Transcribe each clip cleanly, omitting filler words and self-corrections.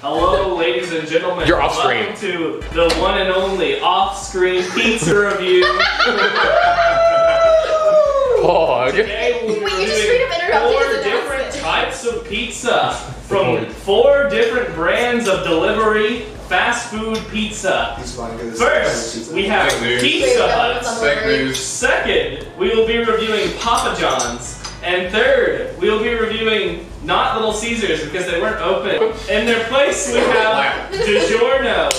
Hello, ladies and gentlemen. You're off screen. Welcome to the one and only off-screen pizza review. Today we'll be reviewing 4 different types of pizza from 4 different brands of delivery fast food pizza. First, we have Pizza Hut. Second, we will be reviewing Papa John's. And third, we'll be reviewing not Little Caesars because they weren't open. In their place, we have DiGiorno,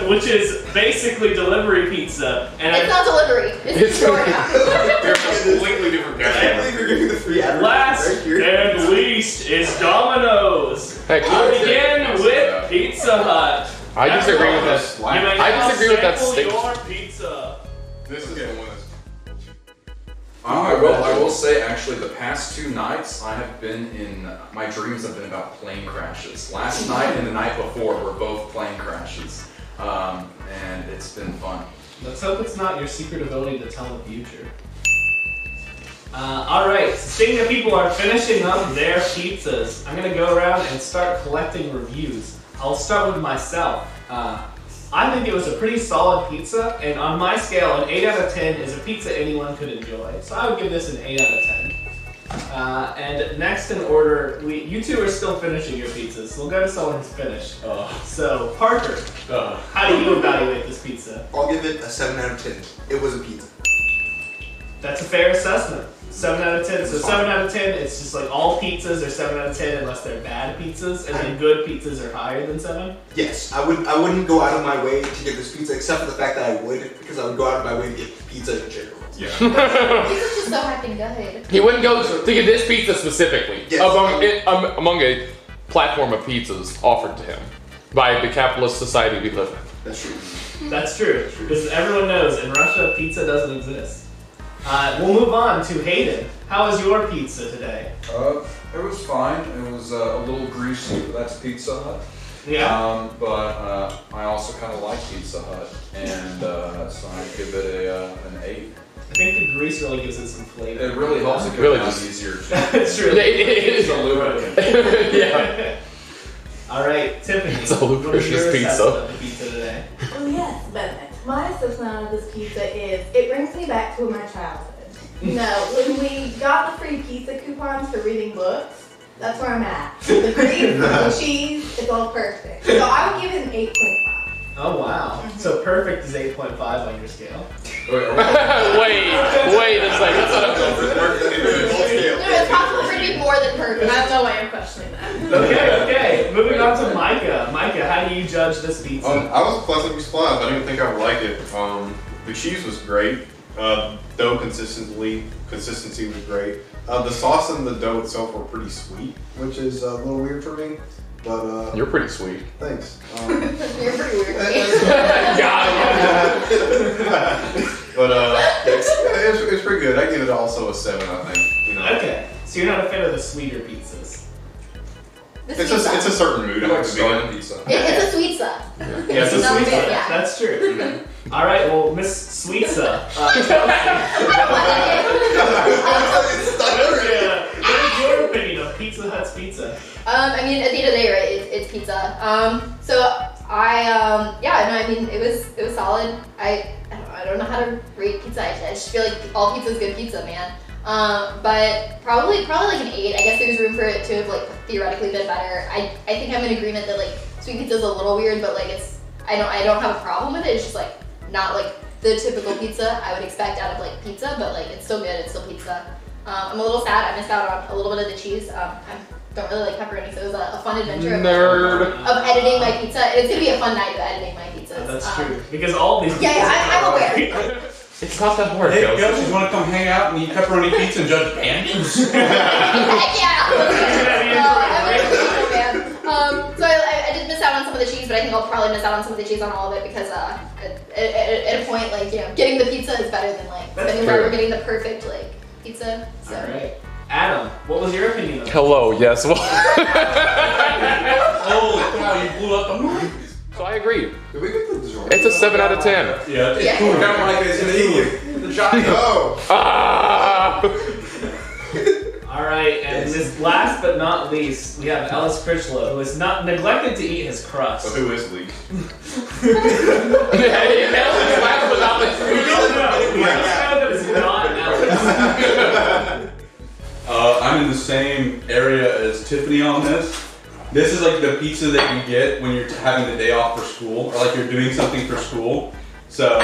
which is basically delivery pizza. And it's not delivery. It's DiGiorno. They're completely different guys. Last and least is Domino's. We'll begin with Pizza Hut. I disagree with this. I disagree with that statement. Your pizza. This is the one that's... I will say, actually, the past 2 nights I have been in, my dreams have been about plane crashes. Last night and the night before were both plane crashes, and it's been fun. Let's hope it's not your secret ability to tell the future. Alright, seeing that people are finishing up their pizzas, I'm going to go around and start collecting reviews. I'll start with myself. I think it was a pretty solid pizza, and on my scale, an 8 out of 10 is a pizza anyone could enjoy. So I would give this an 8 out of 10. And next in order, you two are still finishing your pizzas, so we'll go to someone who's finished. So, Parker, how do you evaluate this pizza? I'll give it a 7 out of 10. It was a pizza. That's a fair assessment. 7 out of 10. So 7 out of 10, it's just like all pizzas are 7 out of 10 unless they're bad pizzas, and then good pizzas are higher than 7? Yes, I wouldn't go out of my way to get this pizza, except for the fact that I would, because I would go out of my way to get pizza in general. Yeah. Pizza's just so happy good. He wouldn't go to get this pizza specifically Yes. among a platform of pizzas offered to him by the capitalist society we live in. That's true. That's true, because everyone knows in Russia pizza doesn't exist. We'll move on to Hayden. How was your pizza today? It was fine. It was a little greasy, but that's Pizza Hut. Yeah. But I also kind of like Pizza Hut, and so I give it an 8. I think the grease really gives it some flavor. It really helps it go Really down just- easier. It's true. It's a lubricant. Yeah. All right, Tiffany. It's a what is lubricious your pizza. assessment of the pizza today? Oh yes, but my assessment of this pizza is it brings me back to my childhood. You know, when we got the free pizza coupons for reading books, that's where I'm at. The grease, the cheese, it's all perfect. So I would give it an 8.5. Oh wow. So perfect is 8.5 on your scale. Wait a second. It's possible for it to be more than perfect. I have no way of questioning that. Okay. Moving on to Micah. Micah, how do you judge this pizza? I was pleasantly surprised. I didn't think I would like it. The cheese was great. Dough consistency was great. The sauce and the dough itself were pretty sweet, which is a little weird for me. But You're pretty sweet. thanks. You're pretty weird. But it's pretty good. I give it also a 7, I think. You know. Okay. So you're not a fan of the sweeter pizzas. It's a certain mood I like to be in. Pizza. It's a sweet stuff. Yeah, it's a Not sweet bad, stuff. yeah. That's true. All right. Well, Miss Sweetsa. What is your opinion of Pizza Hut's pizza? I mean, at the end of the day, right, it's pizza. So I mean, it was solid. I don't know how to rate pizza. I just feel like all pizza is good pizza, man. But probably like an 8. I guess there's room for it to have like theoretically been better. I think I'm in agreement that like sweet pizza is a little weird, but like I don't have a problem with it. It's just like not like the typical pizza I would expect out of like pizza, but like it's still good. It's still pizza. I'm a little sad. I missed out on a little bit of the cheese. I don't really like pepperoni, so it was a fun adventure of editing my pizza. It's gonna be a fun night of editing my pizzas. That's true. Because all these. Yeah, I'm aware. It's not that hard, Hey, Kelsey. Kelsey, you want to come hang out and eat pepperoni pizza and judge bandages? Heck yeah! So I did miss out on some of the cheese, but I think I'll probably miss out on some of the cheese on all of it because at a point, like, you know, getting the pizza is better than like spending forever getting the perfect like pizza. So. All right. Adam, what was your opinion of it? Hello, yes. Well, Holy cow, you blew up the movie. so I agree. Did we get the DiGiorno? It's a 7 out of 10. Yeah. Yeah. Count like it's in England. The giant. Oh. Ah! All right, and just last but not least, we have Ellis Critchlow, who has not neglected to eat his crust. So who is least? Ellis last but not least. We don't know that it's not Ellis. I'm in the same area as Tiffany on this. This is like the pizza that you get when you're having the day off for school, or like you're doing something for school. So,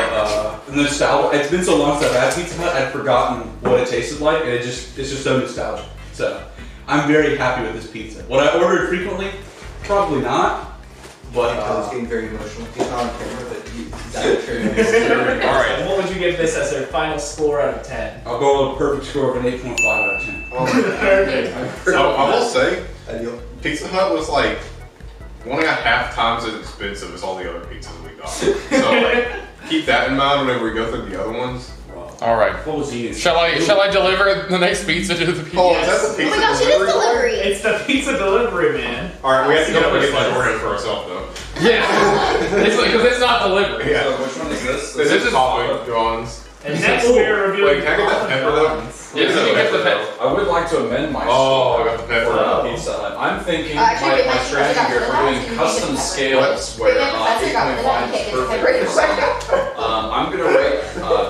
nostalgia. It's been so long since I've had Pizza Hut, I'd forgotten what it tasted like, and it's just so nostalgic. So, I'm very happy with this pizza. Would I order it frequently? Probably not. But Because it's getting very emotional. He's not on camera, but he's Alright, what would you give this as their final score out of 10? I'll go with a perfect score of an 8.5 out of 10. So I will say, ideal. Pizza Hut was like 1.5 times as expensive as all the other pizzas we got. So like, keep that in mind whenever we go through the other ones. All right. What was he? Shall I deliver the next pizza to the people? Oh, is that the Oh pizza my gosh, it is delivery? delivery. It's the pizza delivery, man. Alright, we have to go up and get Yeah. that order for ourselves though. Yeah. Because it's not delivery. Yeah. So which one is this? This is is Papa John's. And next we're reviewing Wait, can I get that pepper though? Yes, you get the pepper. I would like to amend my Oh, I score. got the pepper. Oh. Pizza Hut. I'm thinking Actually, my my strategy here, if we're doing custom scales where 8.5 is perfect. I'm gonna rate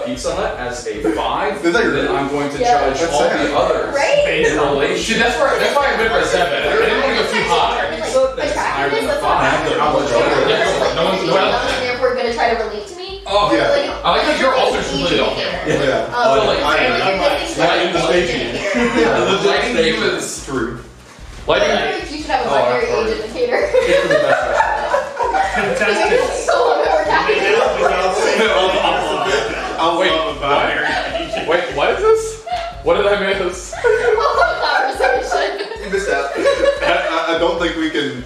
Pizza Hut as a 5. Is that your- Then I'm going to Yeah. judge all the others Right? Based in on relation. See, that's why I went for a 7. I didn't want to go too high. Pizza that's higher than a 5. How much are they? No one's And therefore going to try to relate to me. Oh, Yeah. I like that you're also completely off camera. Yeah. Oh, like, lighting the station. Lighting you is True. But I lighting. feel like you should have a binary age indicator. contestants. So we're talking I Wait, love a binary. Wait, what is this? What did I miss? conversation. You missed out. I don't think we can.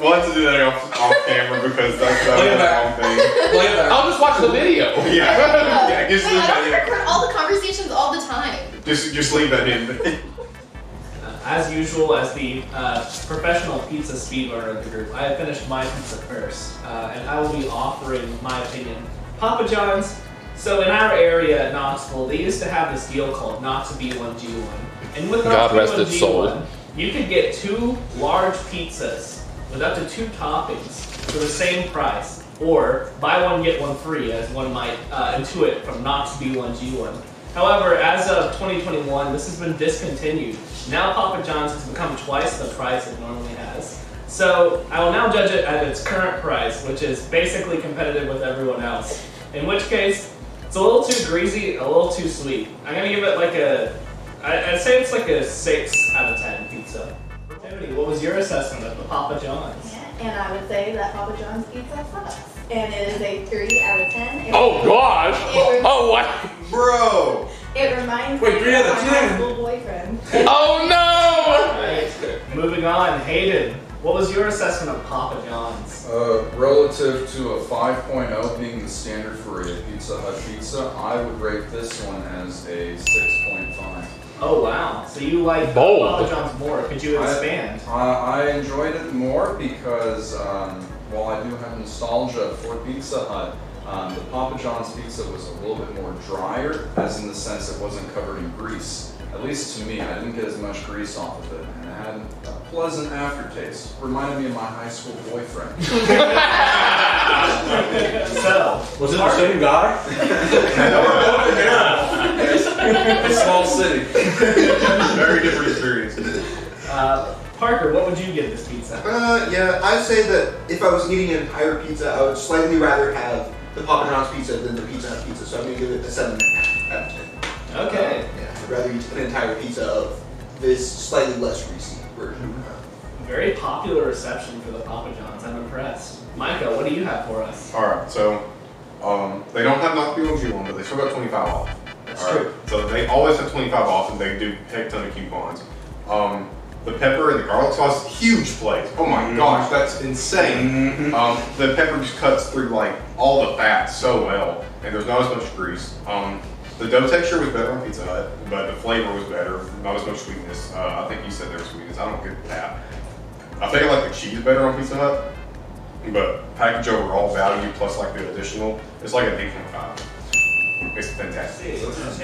We'll have to do that off camera because that's the Play it wrong back. thing. Play it back. I'll just watch the video. Yeah, just Hey, leave I don't that record all the conversations all the time. in. Just leave that in. As usual, as the professional pizza speedrunner of the group, I have finished my pizza first, and I will be offering my opinion. Papa John's. So in our area at Knoxville, they used to have this deal called Not to Be One G1, and with God Not to Be rest One its G1, soul. you could get 2 large pizzas with up to 2 toppings for the same price, or buy one get one free, as one might intuit from Not to Be One G1. However, as of 2021, this has been discontinued. Now Papa John's has become twice the price it normally has. So I will now judge it at its current price, which is basically competitive with everyone else. In which case, it's a little too greasy, a little too sweet. I'm gonna give it like I'd say it's like a 6 out of 10 pizza. Tiffany, what was your assessment of the Papa John's? And I would say that Papa John's pizza sucks. And it is a 3 out of 10. It Oh gosh! Oh what? Bro! It reminds Wait, me 3 out of my 10? high school boyfriend. Oh no! Right. Moving on, Hayden, what was your assessment of Papa John's? Relative to a 5.0 being the standard for a Pizza Hut pizza, I would rate this one as a 6.5. Oh wow, so you like Bold. Papa John's more? Could you expand? I enjoyed it more because while I do have nostalgia for Pizza Hut, the Papa John's pizza was a little bit more drier, as in the sense it wasn't covered in grease. At least to me, I didn't get as much grease off of it, and it had a pleasant aftertaste. Reminded me of my high school boyfriend. So, Was it the same guy? Small city. Very different experience. Parker, what would you give this pizza? Yeah, I'd say that if I was eating an entire pizza, I would slightly rather have the Papa John's pizza than the Pizza Hut pizza. So I'm gonna give it a 7.5 out of 10. Okay, Yeah, I'd rather eat an entire pizza of this slightly less greasy version. very popular reception for the Papa John's. I'm impressed. Micah, what do you have for us? Alright, so they don't have Not to Be One G1, but they still got 25 off. That's Alright, true. so they always have 25 off and they do a heck ton of coupons. The pepper and the garlic sauce, huge plate. Oh my gosh, that's insane. The pepper just cuts through like all the fat so well, and there's not as much grease. The dough texture was better on Pizza Hut, but the flavor was better. Not as much sweetness. I think you said there was sweetness. I don't get that. I think I like the cheese better on Pizza Hut, but package overall value plus like the additional, it's like an 8.5. It's fantastic.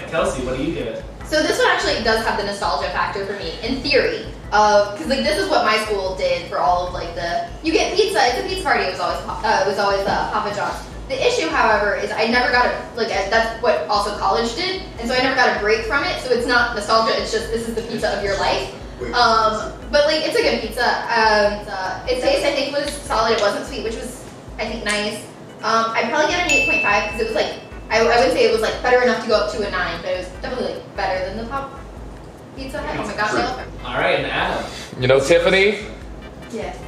Kelsey, what do you give it? So this one actually does have the nostalgia factor for me, in theory. Because like this is what my school did for all of like you get pizza, it's a pizza party. It was always Papa John's. The issue, however, is I never got that's what also college did, and so I never got a break from it. So it's not nostalgia. It's just this is the pizza of your life. But like it's a good pizza. Its taste I think was solid. It wasn't sweet, which was I think nice. I'd probably get an 8.5 because it was like I wouldn't say it was like better enough to go up to a 9, but it was definitely like better than the Pop Pizza Hut. Oh my gosh, All right, and Adam. You know, Tiffany, Yes.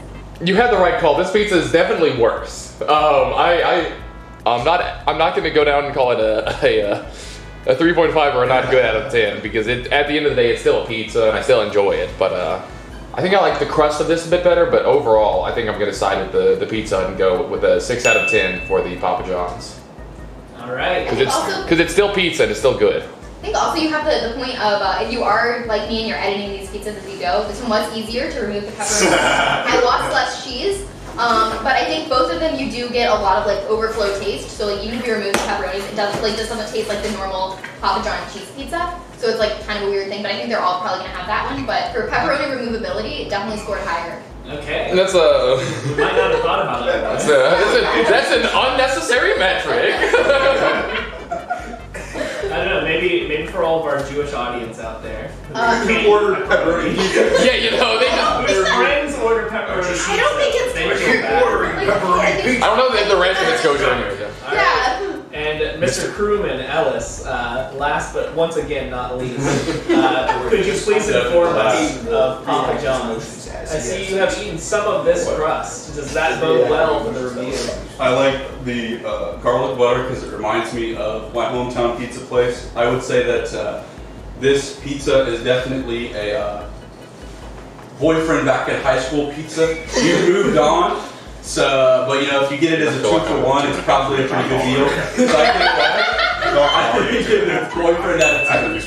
you had the right call. This pizza is definitely worse. I'm not gonna go down and call it a 3.5 or a not good out of 10 because at the end of the day, it's still a pizza and I still enjoy it. But I think I like the crust of this a bit better. But overall, I think I'm gonna side with the pizza and go with a 6 out of 10 for the Papa John's. All right. Because it's still pizza and it's still good. I think also you have the point of if you are like me and you're editing these pizzas as you go, this one was easier to remove the pepperoni. I lost less cheese, but I think both of them you do get a lot of like overflow taste. So like even if you remove the pepperonis, it doesn't taste like the normal Papa John's cheese pizza. So it's like kind of a weird thing, but I think they're all probably gonna have that one. But for pepperoni removability, it definitely scored higher. Okay. That's You might not have thought about that. that's an unnecessary metric. I don't know, maybe for all of our Jewish audience out there. Who ordered pepperoni pizza? Yeah, you know, they just... Whose friends order pepperoni pizza. I don't think it's Ordering pepperoni pizza. I don't know if the rest of it's goes in there. Yeah. And Mr. Crewman Ellis, last but once again not least, could you please inform us of Papa John's? I see you have eaten some of this crust. Does that bode well for the review? I like the garlic butter because it reminds me of my hometown pizza place. I would say that this pizza is definitely a boyfriend back at high school pizza. You moved on, so but you know if you get it as a 2-for-1, it's probably a pretty good deal. So I think it's boyfriend at a time.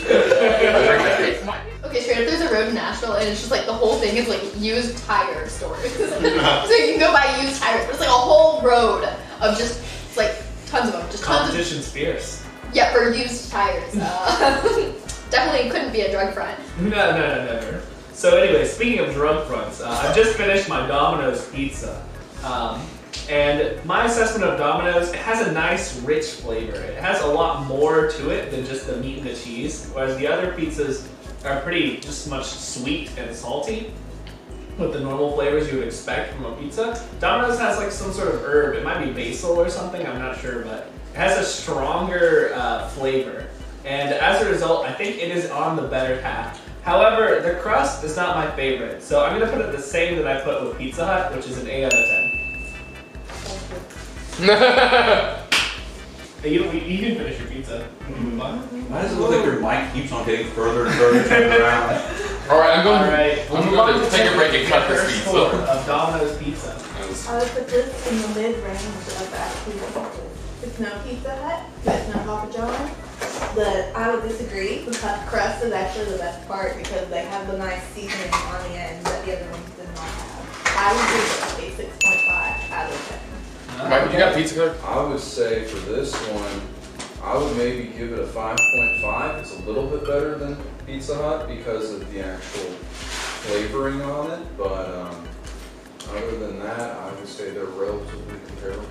Okay, straight up, there's a road in Nashville, and it's just like the whole thing is like used tire stores. So you can go buy used tires, but it's like a whole road of just it's like tons of them, just tons of. Competition's fierce. Yeah, for used tires. Definitely couldn't be a drug front. No. So anyway, speaking of drug fronts, I just finished my Domino's pizza. And my assessment of Domino's, it has a nice, rich flavor. It has a lot more to it than just the meat and the cheese, whereas the other pizzas are pretty just much sweet and salty with the normal flavors you would expect from a pizza. Domino's has like some sort of herb. It might be basil or something, I'm not sure, but it has a stronger flavor. And as a result, I think it is on the better half. However, the crust is not my favorite, so I'm gonna put it the same that I put with Pizza Hut, which is an 8 out of 10. You can finish your pizza. Why does it look like your mic keeps on getting further and further turned around? Alright, I'm going to take a break and cut this pizza. Of Domino's pizza. I would put this in the mid-range of actually pizzas. It's no Pizza Hut, it's no Papa John's. But I would disagree. The puffed crust is actually the best part because they have the nice seasoning on the end that the other ones did not have. I would give it a 6.5 out of 10. Mike, you got pizza code? I would say for this one, I would maybe give it a 5.5. It's a little bit better than Pizza Hut because of the actual flavoring on it, but other than that, I would say they're relatively comparable.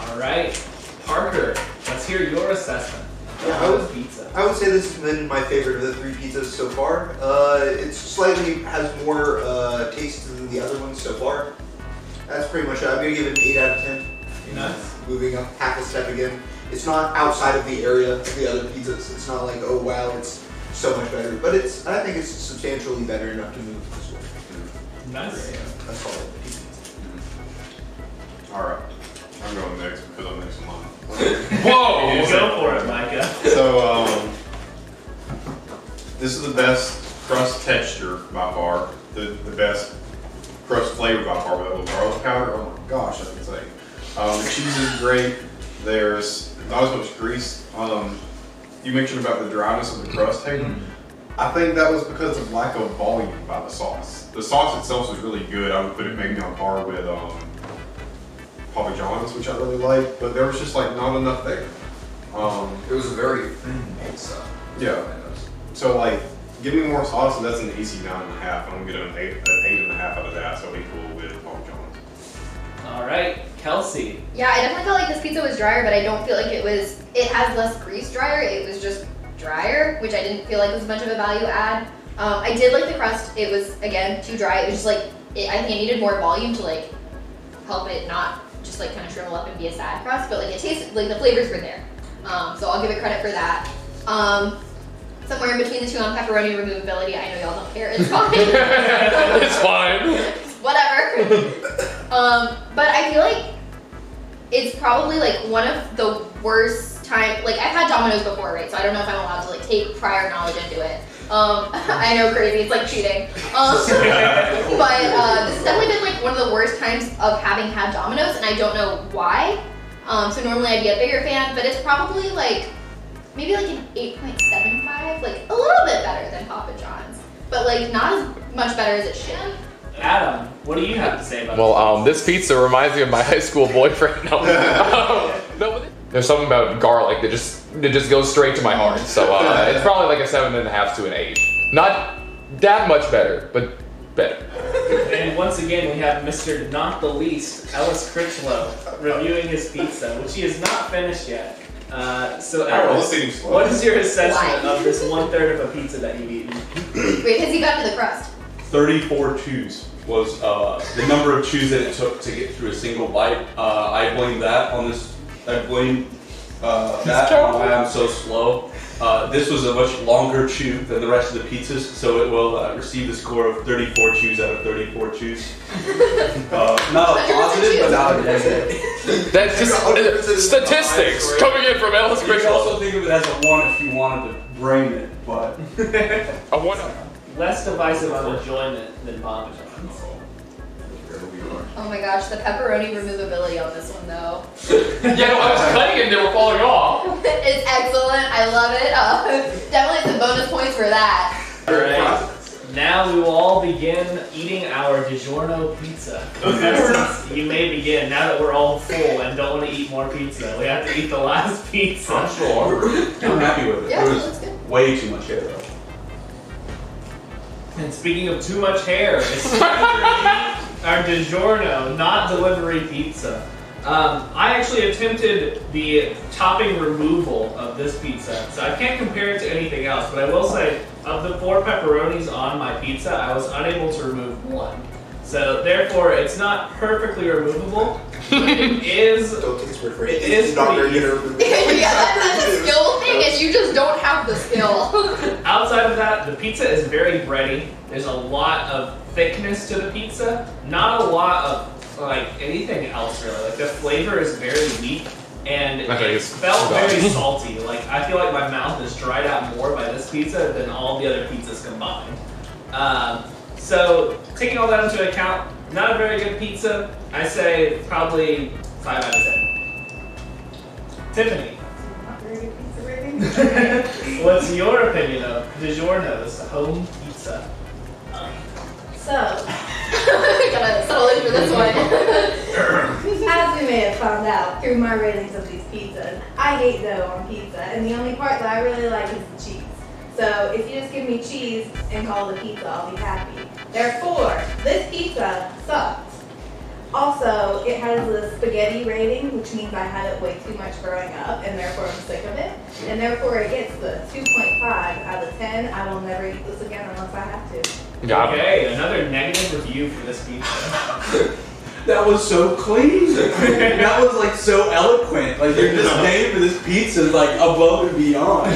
All right, Parker, let's hear your assessment. Yeah, I would say this has been my favorite of the 3 pizzas so far. It slightly has more taste than the other ones so far. That's pretty much it. I'm gonna give it an 8 out of 10. Nice. Moving up half a step again. It's not outside of the area of the other pizzas. It's not like, oh wow, it's so much better. But I think it's substantially better enough to move this way. Nice. That's all. Alright. I'm going next because I'm next in line. Whoa! Go for it, Micah. So, this is the best crust texture by far. The best crust flavor by far with a little garlic powder. Oh my gosh, I can say. The cheese is great. There's not as much grease. You mentioned about the dryness of the crust, Hayden. I think that was because of lack of volume by the sauce. The sauce itself is really good. I would put it maybe on par with Papa John's, which I really like, but there was just like not enough there. It was a very thin pizza. Yeah. So like, give me more sauce, and that's an easy 9.5. I'm gonna get an 8.5 out of that, so equal with Papa John's. All right, Kelsey. Yeah, I definitely felt like this pizza was drier, but I don't feel like it has less grease drier. It was just drier, which I didn't feel like was much of a value add. I did like the crust. It was, again, too dry. It was just like, I think it needed more volume to like help it not just like kind of shrivel up and be a sad crust, but like it tasted, like the flavors were there. So I'll give it credit for that. Somewhere in between the two on pepperoni removability, I know y'all don't care, it's fine. It's fine. Whatever. But I feel like it's probably like one of the worst time, like I've had Domino's before, right? So I don't know if I'm allowed to like take prior knowledge into it. I know, crazy, it's like cheating. But this has definitely been like one of the worst times of having had Domino's, and I don't know why. So normally I'd be a bigger fan, but it's probably like, maybe like an 8.75, like a little bit better than Papa John's, but like not as much better as it should. Adam, what do you have to say about This pizza reminds me of my high school boyfriend. No, there's something about garlic that just goes straight to my heart. So it's probably like a 7.5 to an 8. Not that much better, but better. And once again, we have Mr. Not the Least, Ellis Critchlow, reviewing his pizza, which he has not finished yet. So Ellis, what is your assessment of this 1/3 of a pizza that you've eaten? Wait, has he got to the crust? 34 chews was the number of chews that it took to get through a single bite. I blame that on this. I blame that on why I'm so slow. This was a much longer chew than the rest of the pizzas, so it will receive the score of 34 chews out of 34 chews. Not a positive, but not a negative. That's just statistics coming in from Ellis You could Critchlow. also think of it as a 1 if you wanted to brain it, but A 1. Less divisive on enjoyment than Papa John's. Oh my gosh, the pepperoni removability on this one though. Yeah, no, I was cutting it and they were falling off. It's excellent, I love it. Definitely some bonus points for that. Alright, now we will all begin eating our DiGiorno pizza. Contestants, you may begin now that we're all full and don't want to eat more pizza. We have to eat the last pizza. I'm sure. I'm happy with it. Yeah, It that's was good. way too much hair though. And speaking of too much hair, it's time for our DiGiorno, not delivery pizza. I actually attempted the topping removal of this pizza, so I can't compare it to anything else, but I will say, of the 4 pepperonis on my pizza, I was unable to remove 1. So therefore, it's not perfectly removable, but it is. Don't take his word for It it. is It's not very pretty good. Yeah, that's a skill thing and you just don't have the skill. Outside of that, the pizza is very bready. There's a lot of thickness to the pizza, not a lot of like anything else really. Like the flavor is very weak and it felt very salty. Like I feel like my mouth is dried out more by this pizza than all the other pizzas combined. So taking all that into account, not a very good pizza. I say probably 5 out of 10. Tiffany, Not very good pizza rating. what's your opinion of DiGiorno's home pizza? So, Gotta settle in for this one. as we may have found out through my ratings of these pizzas, I hate dough on pizza, and the only part that I really like is the cheese. So if you just give me cheese and call it a pizza, I'll be happy. Therefore, this pizza sucked. Also, it has the spaghetti rating, which means I had it way too much growing up, and therefore I'm sick of it. And therefore it gets the 2.5 out of 10. I will never eat this again unless I have to. Okay, another negative review for this pizza. That was so clean. That was like so eloquent. Like your disdain for this pizza is like above and beyond.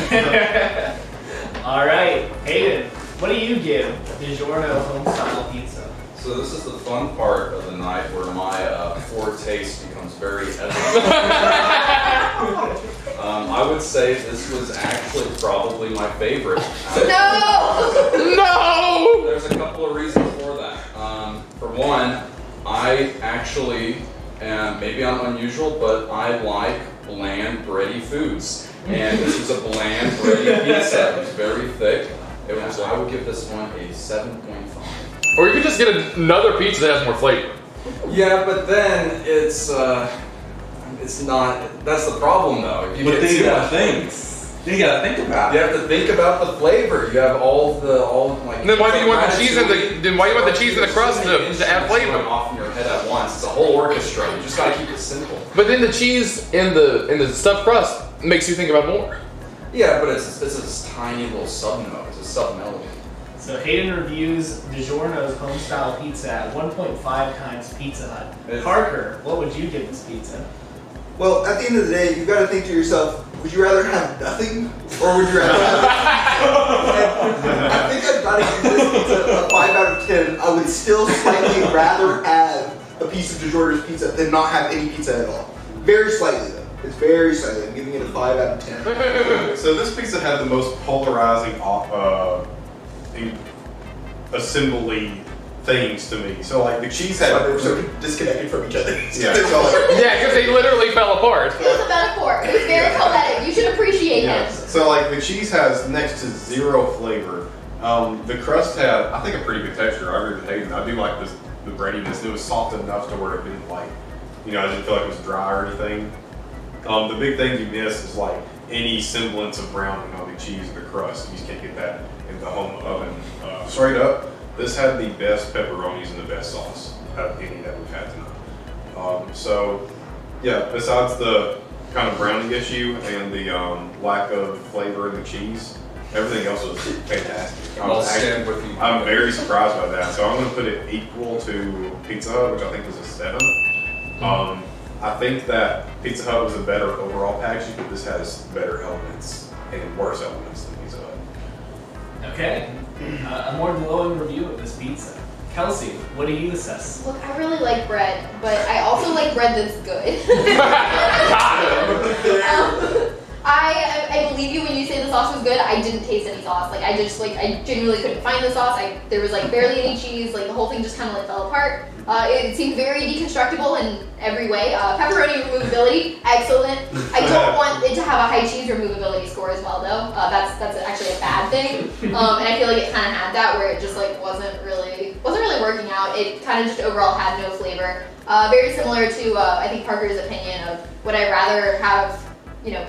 All right, Hayden, what do you give DiGiorno home style pizza? So this is the fun part of the night where my foretaste becomes very evident. I would say this was actually probably my favorite. No! No! There's a couple of reasons for that. For one, I actually, and maybe I'm unusual, but I like bland, bready foods. And this is a bland, bready pizza. It was very thick. I would give this one a 7.5. Or you could just get another pizza that has more flavor. Yeah, but then it's not. That's the problem, though. If you But get think too about much- things. You gotta think about You it. have to think about the flavor. You have all like. Then why do you want the cheese in the? Then why do you want the cheese in the crust to add flavor? Off in your head at once. It's a whole orchestra. You just gotta keep it simple. But then the cheese in the stuffed crust makes you think about more. Yeah, but it's this tiny little sub-note. It's a sub-melody. So Hayden reviews DiGiorno's home-style pizza at 1.5 times Pizza Hut. Parker, what would you give this pizza? Well, at the end of the day, you got to think to yourself: would you rather have nothing, or would you rather have? I think I've got to give this pizza a 5 out of 10. I would still slightly rather have a piece of DiGiorno's pizza than not have any pizza at all. Very slightly though. It's very slightly. I'm giving it a 5 out of 10. So this pizza had the most polarizing assembly things to me. So like the cheese had. They were so disconnected from each other. Yeah. Yeah, because they literally fell apart. It was a metaphor. It was very poetic. You should appreciate it. So like the cheese has next to zero flavor. The crust had, I think, a pretty good texture. I agree with Hayden. I do like the breadiness. It was soft enough to where it didn't like, I didn't feel like it was dry or anything. The big thing you miss is like any semblance of browning on the cheese or the crust. You just can't get that in the home oven. Straight up, this had the best pepperonis and the best sauce of any that we've had tonight. So yeah, besides the kind of browning issue and the lack of flavor in the cheese, everything else was fantastic. I'm very surprised by that. So I'm going to put it equal to Pizza Hut, which I think was a 7. I think that Pizza Hut was a better overall packaging, but this has better elements and worse elements than Pizza Hut. Okay, a more glowing review of this pizza. Kelsey, what do you assess? Look, I really like bread, but I also like bread that's good. I believe you when you say the sauce was good. I didn't taste any sauce. Like I genuinely couldn't find the sauce. There was like barely any cheese. Like the whole thing just kind of like fell apart. It seemed very deconstructible in every way. Pepperoni removability, excellent. I don't want it to have a high cheese removability score as well, though. That's actually a bad thing. And I feel like it kind of had that where it just like wasn't really working out. It kind of just overall had no flavor. Very similar to I think Parker's opinion of would I rather have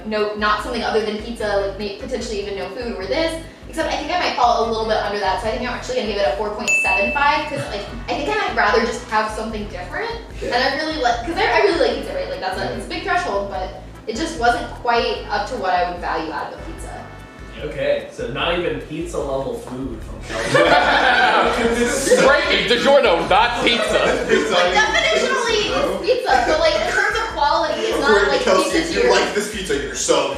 not something other than pizza, like potentially even no food, or this. Except I think I might fall a little bit under that, so I think I'm actually gonna give it a 4.75 because I think I might rather just have something different. Yeah. And I really like pizza, right? Like it's a big threshold, but it just wasn't quite up to what I would value out of a pizza. Okay, so not even pizza level food from Kelsey. Breaking DiGiorno, not pizza. Like definitionally, it's pizza, but like in terms of quality, it's not like Kelsey, pizza if you like this pizza, you're so.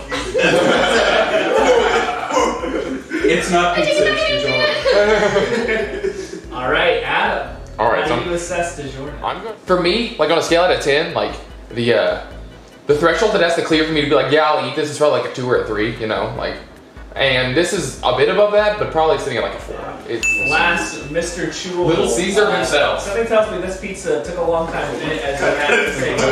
It's not pizza, it's DiGiorno. All right, Adam. All right, how do you assess DiGiorno? For me, like on a scale out of 10, like the threshold that has to clear for me to be like, yeah, I'll eat this is probably like a 2 or a 3, like. And this is a bit above that, but probably sitting at like a 4. It's last, Mr. Chewable. Little Caesar himself. Something tells me this pizza took a long time to eat as I had at the same time.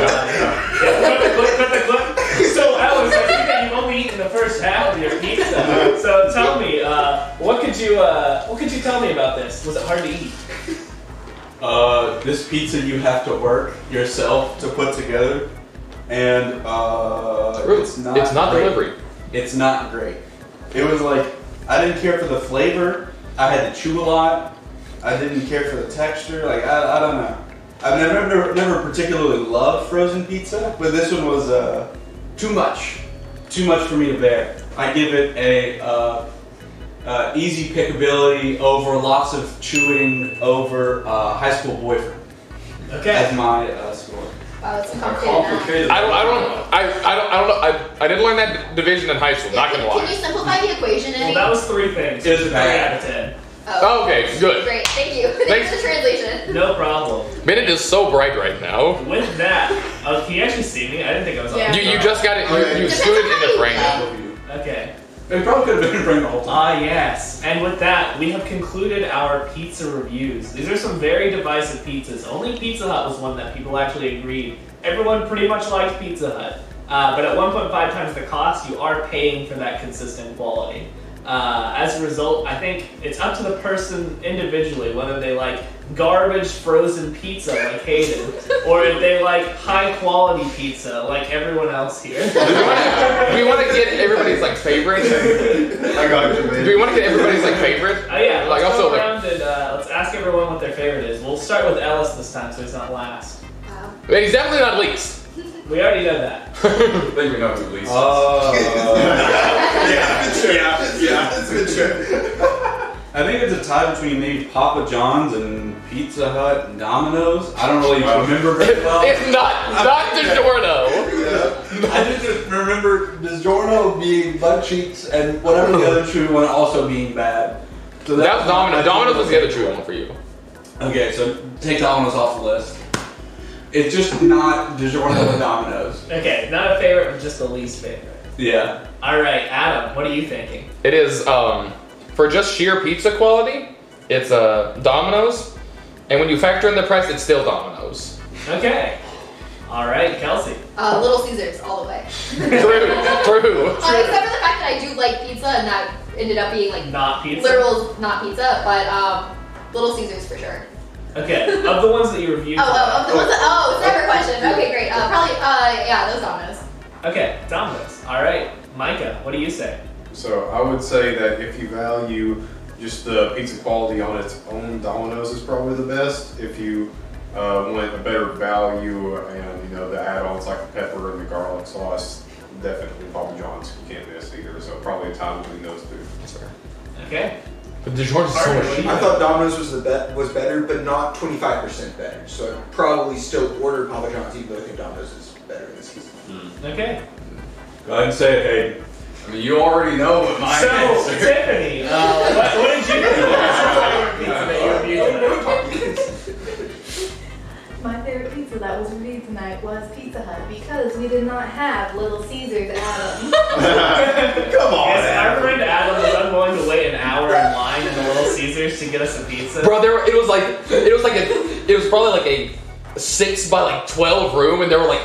Cut the clip. So Alex, I think that you've only eaten the first half of your pizza. So tell me, what could you tell me about this? Was it hard to eat? This pizza you have to work yourself to put together, and it's not great. Delivery. It's not great. It was like, I didn't care for the flavor. I had to chew a lot. I didn't care for the texture. Like, I don't know. I've never particularly loved frozen pizza, but this one was too much. Too much for me to bear. I give it a easy pickability over lots of chewing over high school boyfriend. Okay. As my score. Wow, that's complicated. I don't know. I didn't learn that division in high school. Not gonna lie. Can you simplify the equation? Well, that was 3 things. It was a 3 out of 10. Oh, okay, good. Great, thank you. Thanks for the translation. No problem. Minute is so bright right now. With that, can you actually see me? I didn't think I was on. Yeah. You just got it. You stood in the frame. Okay. It probably could have been in frame the whole time. Yes. And with that, we have concluded our pizza reviews. These are some very divisive pizzas. Only Pizza Hut was one that people actually agreed. Everyone pretty much liked Pizza Hut. But at 1.5 times the cost, you are paying for that consistent quality. As a result, I think it's up to the person individually whether they like garbage frozen pizza like Hayden, or if they like high quality pizza like everyone else here. Do we want to get everybody's like favorite? I got you, man. Do we want to get everybody's like favorite? Yeah, Like let's also go around and let's ask everyone what their favorite is. We'll start with Ellis this time so he's not last. Wow. He's definitely not least. We already know that. I think we know who least. Yeah. It's been true. I think it's a tie between maybe Papa John's and Pizza Hut and Domino's. I don't really remember very well. It's not DiGiorno. I just remember DiGiorno being butt cheeks and whatever the other true one also being bad. So That was Domino's. Domino's was the other true one for you. Okay, so take Domino's off the list. It's just not DiGiorno and Domino's. Okay, not a favorite, but just the least favorite. Yeah. All right, Adam, what are you thinking? It is for just sheer pizza quality. It's Domino's, and when you factor in the price, it's still Domino's. Okay. All right, Kelsey. Little Caesars all the way. True. Except for the fact that I do like pizza, and that ended up being like Not pizza? literal not pizza, but Little Caesars for sure. Okay, of the ones that you reviewed. Separate question. Okay, great. Probably, yeah, those Domino's. Okay, Domino's. All right, Micah, what do you say? So I would say that if you value just the pizza quality on its own, Domino's is probably the best. If you want a better value and the add-ons like the pepper and the garlic sauce, definitely Papa John's. You can't miss either. So probably a tie between those two. That's fair. Okay. But DiGiorno's so much cheaper. I thought Domino's was better, but not 25% better. So I'd probably still order Papa John's, even though I think Domino's is better in this case. Okay. Go ahead and say it, Hayden. I mean, you already know what my So, answer. Tiffany, what did you think of the pizza that you reviewed tonight? My favorite pizza that was reviewed tonight was Pizza Hut because we did not have Little Caesars, Adam. Come on, Yes, our friend Adam was unwilling to wait an hour in line in the Little Caesars to get us a pizza. Bro, it was probably like a 6 by 12 room, and there were like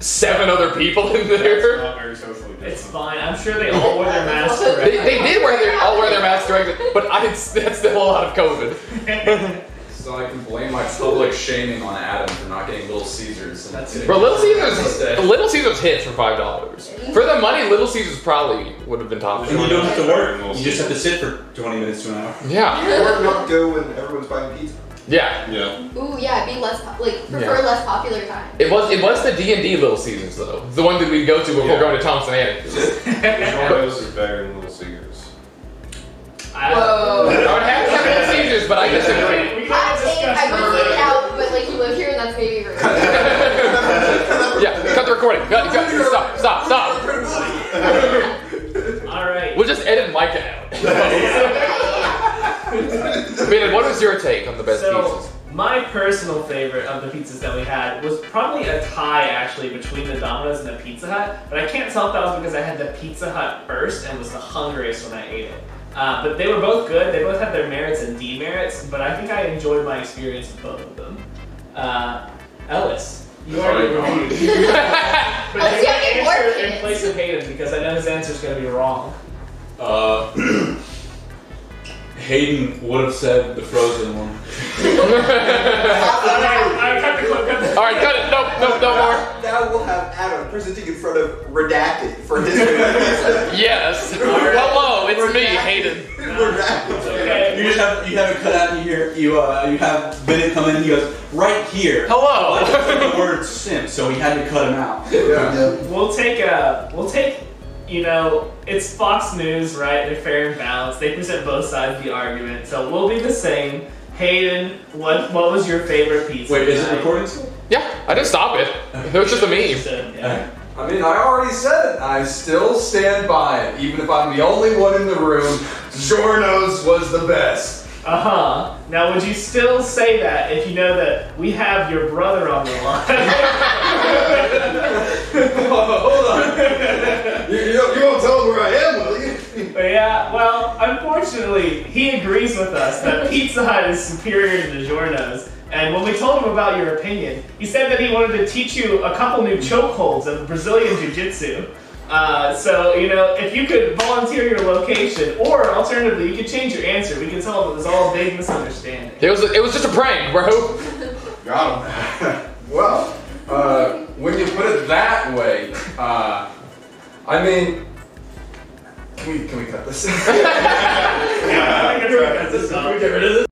7 other people in That's there. not very socially distant. It's fine. I'm sure they all wore their masks They correctly. did all wear their masks directly, but that's still a lot of COVID. So I can blame my public shaming on Adam for not getting Little Caesars. And That's it. Bro, Little Caesars hits for $5. For the money, Little Caesars probably would have been top. And you don't have to work. You just have to sit for 20 minutes to an hour. Yeah. Or not go when everyone's buying pizza. Yeah. Yeah. Ooh, yeah, be less prefer Yeah. less popular time. It was the D&D Little Caesars though. The one that we'd go to before going to Thompson Annex. Domino's is better than Little Caesars. Whoa. I would have to have Little Caesars, but I disagree. We can discuss I would further. leave it out, but you live here and that's maybe rude. Yeah, cut the recording. Cut. Stop. All right. We'll just edit Micah out. Ben, what was your take on the best pizzas? My personal favorite of the pizzas that we had was probably a tie actually between the Domino's and the Pizza Hut, but I can't tell if that was because I had the Pizza Hut first and was the hungriest when I ate it. But they were both good. They both had their merits and demerits, but I think I enjoyed my experience with both of them. Ellis, you already reviewed. But Ellis, you have to get more answer in opinions. place of Hayden because I know his answer is going to be wrong. Hayden would have said the frozen one. Alright, cut the clip. Alright, cut it. No more. Now we'll have Adam presenting in front of Redacted for his favorite pizza. Yes. Hello, it's me, Hayden. Redacted. Okay. You have it cut out and you have Bennett come in and he goes, right here. Hello. The word simp, so he had to cut him out. Yeah. We'll take it's Fox News, right? They're fair and balanced. They present both sides of the argument. So we'll be the same. Hayden, what was your favorite pizza? Wait, is it tonight? recording still? Yeah, I didn't stop it. It was just a meme. So, yeah. I mean, I already said it. I still stand by it, even if I'm the only one in the room. DiGiorno's was the best. Uh-huh. Now, would you still say that if you know that we have your brother on the line? Hold on. You won't tell him where I am, will you? Yeah, well, unfortunately, he agrees with us that Pizza Hut is superior to DiGiorno's. And when we told him about your opinion, he said that he wanted to teach you a couple new chokeholds of Brazilian Jiu-Jitsu. So, you know, if you could volunteer your location, or alternatively, you could change your answer. We could tell them it was all a big misunderstanding. It was just a prank, bro. Got him. Well, when you put it that way, I mean, can we cut this? Yeah, I think it's right. Can we get rid of this?